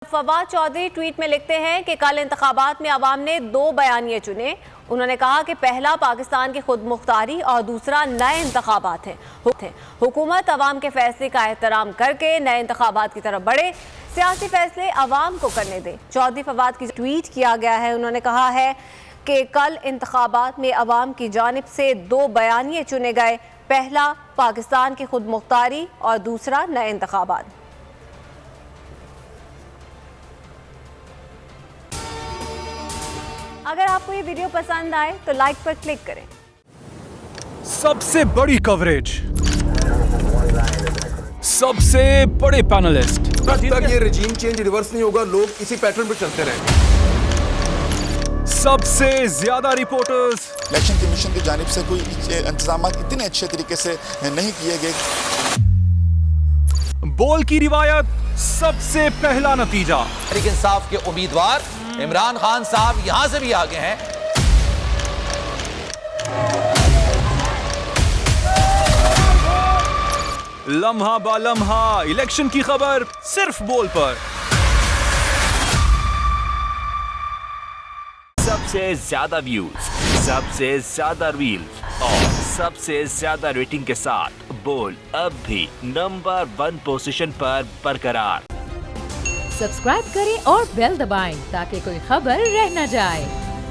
Fawad Chaudhary tweet में लिखते हैं कि कल इंतखाबात में अवाम ने दो बयानिए चुने। उन्होंने कहा कि पहला पाकिस्तान की खुद मुख्तारी और दूसरा नए इंतखाबात हैं। हुकूमत अवाम के फैसले का एहतराम करके नए इंतखाबात की तरफ बढ़े, सियासी फैसले अवाम को करने दें। चौधरी फवाद की ट्वीट किया गया है। उन्होंने कहा है कि कल इंतखाबात में अवाम की जानिब से दो बयानिए चुने गए, पहला पाकिस्तान की खुद मुख्तारी और दूसरा नए इंतखाबात। अगर आपको ये वीडियो पसंद आए तो लाइक पर क्लिक करें। सबसे बड़ी कवरेज, सबसे बड़े पैनलिस्ट, जब तक ये रजीम चेंज रिवर्स नहीं होगा, लोग इसी पैटर्न पर चलते रहेंगे। सबसे ज्यादा रिपोर्टर्स, इलेक्शन कमीशन की जानिब से कोई इंतजाम इतने अच्छे तरीके से नहीं किए गए। बोल की रिवायत, सबसे पहला नतीजा। तहरीक इंसाफ के उम्मीदवार इमरान खान साहब यहां से भी आगे हैं। लम्हा बा लम्हा इलेक्शन की खबर सिर्फ बोल पर। सबसे ज्यादा व्यूज, सबसे ज्यादा रील्स और सबसे ज्यादा रेटिंग के साथ बोल अब भी नंबर 1 पोजीशन पर बरकरार। सब्सक्राइब करें और बेल दबाएं ताकि कोई खबर रह न जाए।